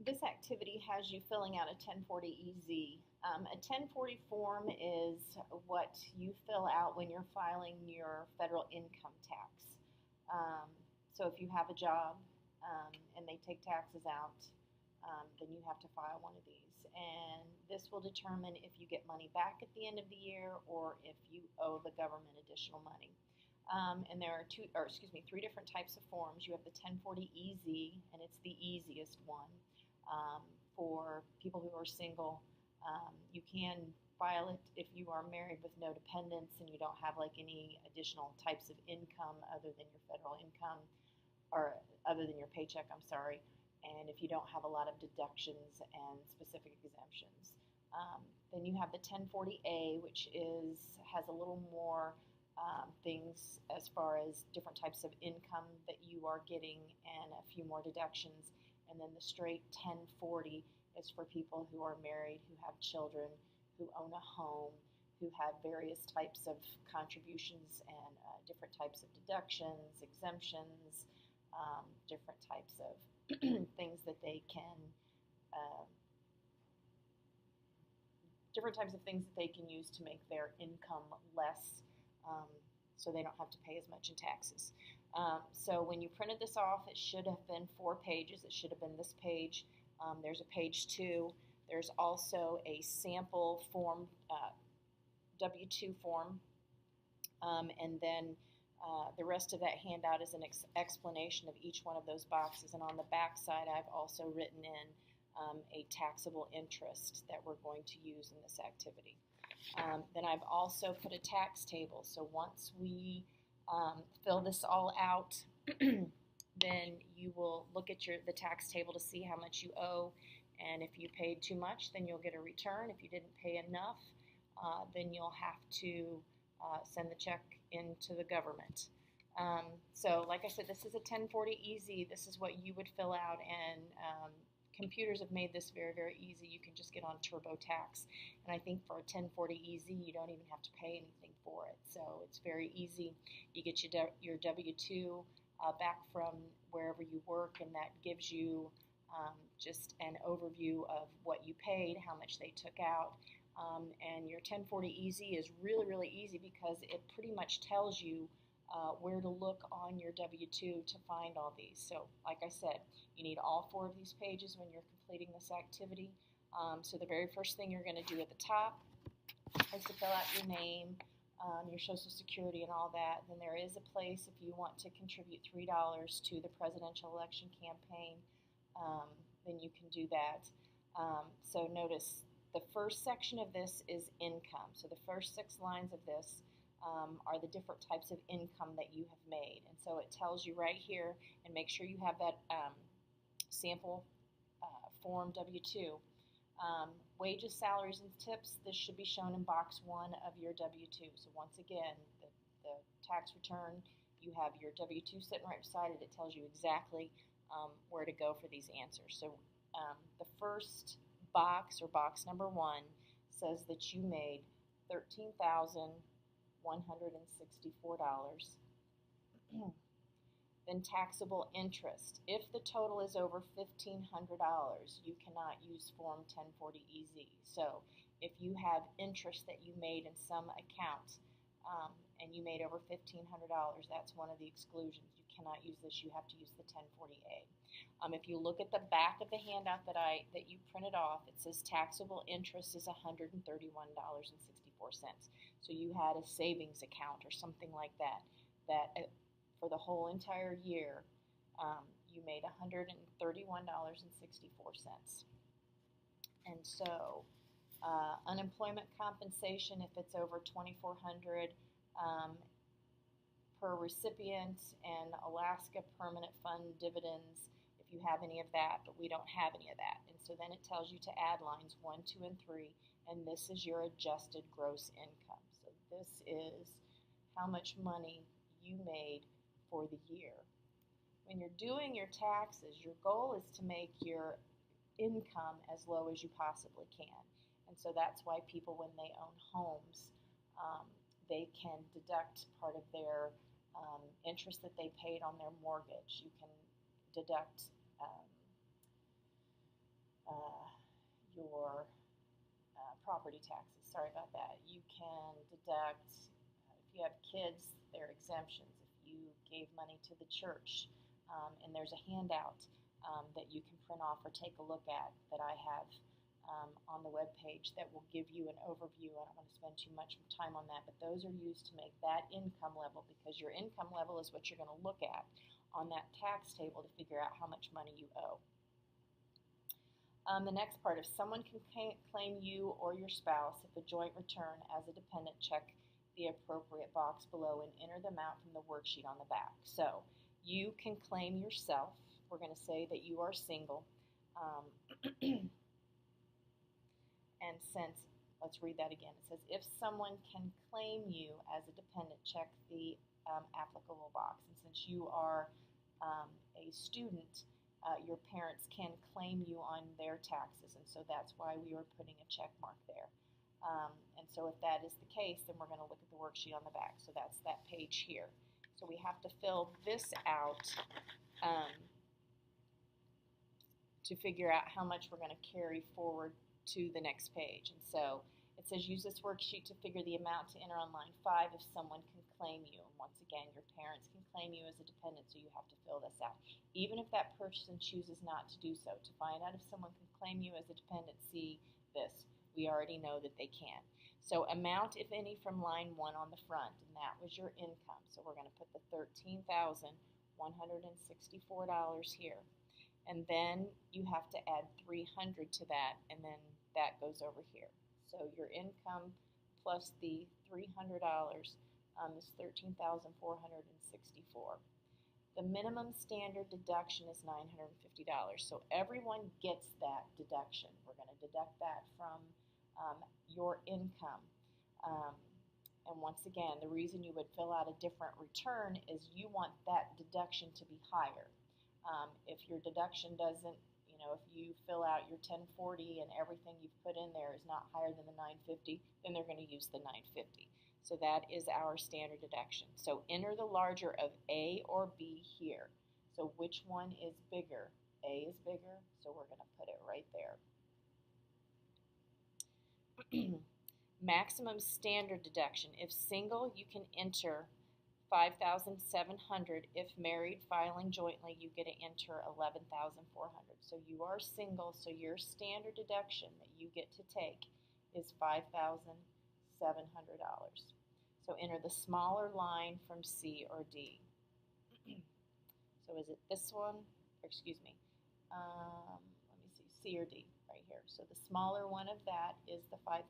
This activity has you filling out a 1040-EZ. A 1040 form is what you fill out when you're filing your federal income tax. Um, so if you have a job and they take taxes out, then you have to file one of these. And this will determine if you get money back at the end of the year or if you owe the government additional money. And there are three different types of forms. You have the 1040-EZ, and it's the easiest one um, for people who are single. You can file it if you are married with no dependents and you don't have like any additional types of income other than your federal income or other than your paycheck, I'm sorry, and if you don't have a lot of deductions and specific exemptions. Then you have the 1040-A, which has a little more things as far as different types of income that you are getting and a few more deductions. And then the straight 1040 is for people who are married, who have children, who own a home, who have various types of contributions and different types of deductions, exemptions, different types of things that they can, uh, different types of things that they can use to make their income less, so they don't have to pay as much in taxes. So when you printed this off, it should have been 4 pages. It should have been this page. There's a page 2. There's also a sample form, W-2 form, and then the rest of that handout is an explanation of each one of those boxes. And on the back side, I've also written in a taxable interest that we're going to use in this activity. Then I've also put a tax table. So once we fill this all out, then you will look at the tax table to see how much you owe. And if you paid too much, then you'll get a return. If you didn't pay enough, then you'll have to send the check into the government. So like I said, this is a 1040-EZ. This is what you would fill out, and computers have made this very, very easy. You can just get on TurboTax. And I think for a 1040-EZ, you don't even have to pay anything for it. So it's very easy. You get your W-2 back from wherever you work, and that gives you just an overview of what you paid, how much they took out. And your 1040-EZ is really, really easy because it pretty much tells you where to look on your W-2 to find all these. So like I said, you need all 4 of these pages when you're completing this activity. So the very first thing you're going to do at the top is to fill out your name, your Social Security and all that. Then there is a place if you want to contribute $3 to the presidential election campaign, then you can do that. So notice the first section of this is income. So the first 6 lines of this are the different types of income that you have made. And so it tells you right here, and make sure you have that sample form W-2. Wages, salaries, and tips, this should be shown in box 1 of your W-2. So once again, the tax return, you have your W-2 sitting right beside it. It tells you exactly where to go for these answers. So the first box, or box number 1, says that you made $13,164. Then taxable interest. If the total is over $1,500, you cannot use Form 1040-EZ. So if you have interest that you made in some account and you made over $1,500, that's one of the exclusions. You cannot use this. You have to use the 1040-A. If you look at the back of the handout that you printed off, it says taxable interest is $131.64. So you had a savings account or something like that for the whole entire year, you made $131.64. And so unemployment compensation, if it's over $2,400 per recipient, and Alaska Permanent Fund dividends, if you have any of that, but we don't have any of that. And so then it tells you to add lines 1, 2, and 3, and this is your adjusted gross income. So this is how much money you made for the year. When you're doing your taxes, your goal is to make your income as low as you possibly can. And so that's why people, when they own homes, they can deduct part of their interest that they paid on their mortgage. You can deduct your property taxes. Sorry about that. You can deduct, if you have kids, there are exemptions. If you gave money to the church, and there's a handout that you can print off or take a look at that I have on the web page that will give you an overview. I don't want to spend too much time on that, but those are used to make that income level, because your income level is what you're going to look at on that tax table to figure out how much money you owe. The next part, if someone can claim you or your spouse, if a joint return as a dependent, check the appropriate box below and enter the amount from the worksheet on the back. So you can claim yourself. We're going to say that you are single. And since, let's read that again. It says, if someone can claim you as a dependent, check the applicable box. And since you are a student, your parents can claim you on their taxes, and so that's why we are putting a check mark there. And so if that is the case, then we're going to look at the worksheet on the back. So that's that page here. So we have to fill this out to figure out how much we're going to carry forward to the next page. And so it says use this worksheet to figure the amount to enter on line 5 if someone can claim you. And once again, your parents can claim you as a dependent, so you have to fill this out. Even if that person chooses not to do so, to find out if someone can claim you as a dependent, see this. We already know that they can. So amount, if any, from line 1 on the front, and that was your income. So we're going to put the $13,164 here. And then you have to add 300 to that, and then that goes over here. So your income plus the $300 is $13,464. The minimum standard deduction is $950. So everyone gets that deduction. We're going to deduct that from your income. And once again, the reason you would fill out a different return is you want that deduction to be higher. If your deduction doesn't, if you fill out your 1040 and everything you've put in there is not higher than the 950, then they're going to use the 950. So that is our standard deduction. So enter the larger of A or B here. So which one is bigger? A is bigger, so we're going to put it right there. Maximum standard deduction. If single, you can enter $5,700. If married, filing jointly, you get to enter $11,400. So you are single, so your standard deduction that you get to take is $5,700. So enter the smaller line from C or D. So is it this one? Or excuse me. Let me see, C or D right here. So the smaller one of that is the $5,700.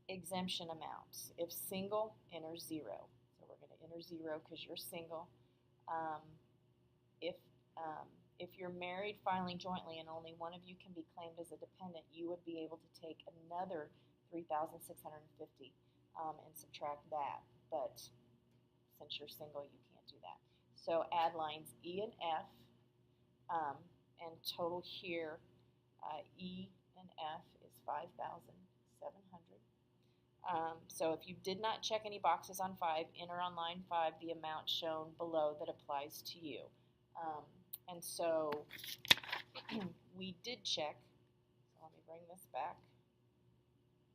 Exemption amounts. If single, enter 0. So we're going to enter 0 because you're single. If you're married, filing jointly, and only one of you can be claimed as a dependent, you would be able to take another $3,650 and subtract that. But since you're single, you can't do that. So add lines E and F, and total here, E and F is $5,700. So if you did not check any boxes on 5, enter on line 5 the amount shown below that applies to you. And so we did check. So let me bring this back.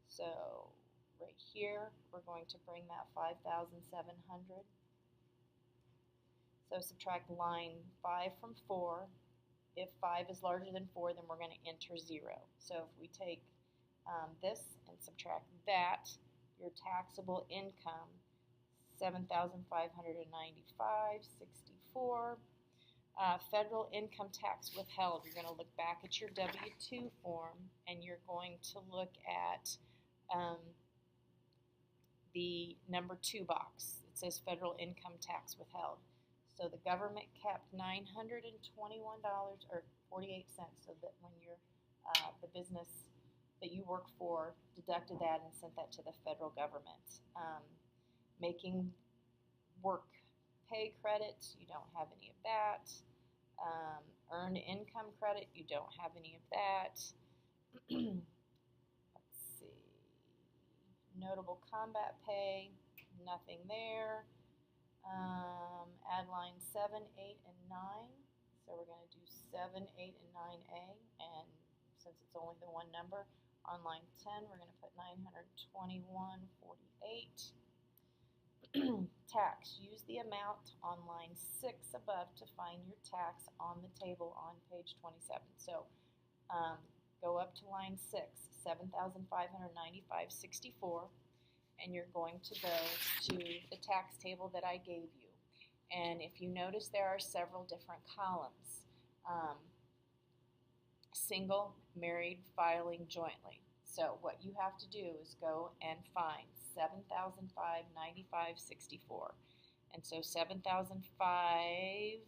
So right here, we're going to bring that 5,700. So subtract line 5 from 4. If 5 is larger than 4, then we're going to enter 0. So if we take this and subtract that, your taxable income, $7,595.64. Federal income tax withheld. You're going to look back at your W-2 form, and you're going to look at the number 2 box. It says federal income tax withheld. So the government kept $921 or 48 cents, so that when you're the business that you work for deducted that and sent that to the federal government. Making work pay credit, you don't have any of that. Earned income credit, you don't have any of that. Let's see. Notable combat pay, nothing there. Add lines 7, 8, and 9. So we're going to do 7, 8, and 9A, and since it's only the one number, on line 10 we're going to put 921.48. Tax. Use the amount on line 6 above to find your tax on the table on page 27. So go up to line 6, 7,595.64, and you're going to go to the tax table that I gave you. And if you notice, there are several different columns. Single, married, filing jointly. So what you have to do is go and find 7,595.64. And so 7,005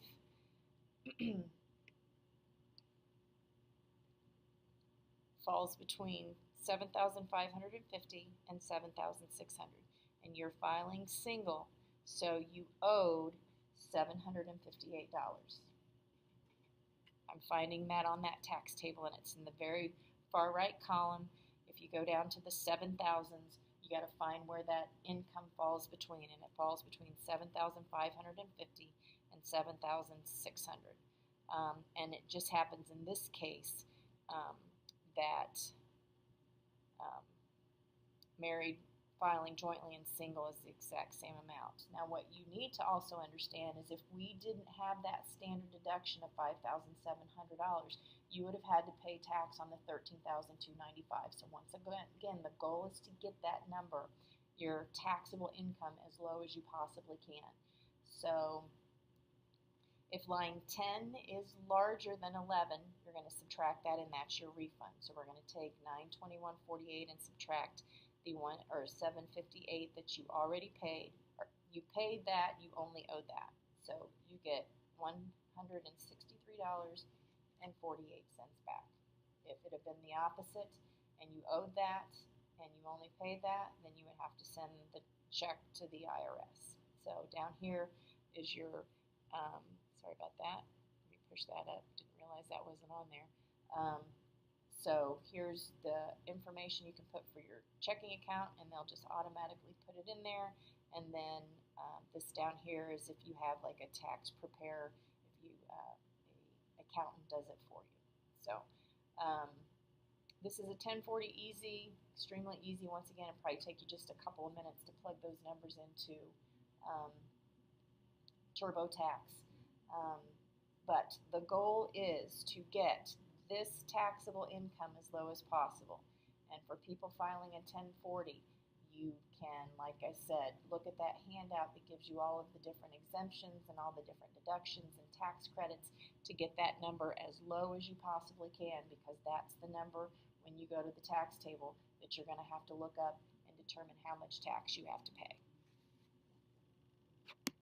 falls between 7,550 and 7,600. And you're filing single, so you owed $758. I'm finding that on that tax table, and it's in the very far right column. If you go down to the 7,000s, you got to find where that income falls between, and it falls between 7,550 and 7,600. And it just happens in this case that married, filing jointly, and single is the exact same amount. Now what you need to also understand is if we didn't have that standard deduction of $5,700, you would have had to pay tax on the $13,295. So once again, the goal is to get that number, your taxable income, as low as you possibly can. So if line 10 is larger than 11, you're going to subtract that, and that's your refund. So we're going to take 921.48 and subtract the $758 that you already paid. Or you paid that, you only owe that. So you get $163.48 back. If it had been the opposite and you owed that and you only paid that, then you would have to send the check to the IRS. So down here is your, sorry about that. Let me push that up. Didn't realize that wasn't on there. So here's the information you can put for your checking account, and they'll just automatically put it in there. And then this down here is if you have like a tax preparer, if you an accountant does it for you. So this is a 1040 easy, extremely easy. Once again, it'll probably take you just a couple of minutes to plug those numbers into TurboTax. But the goal is to get this taxable income as low as possible. And for people filing a 1040, you can, like I said, look at that handout that gives you all of the different exemptions and all the different deductions and tax credits to get that number as low as you possibly can, because that's the number when you go to the tax table that you're going to have to look up and determine how much tax you have to pay.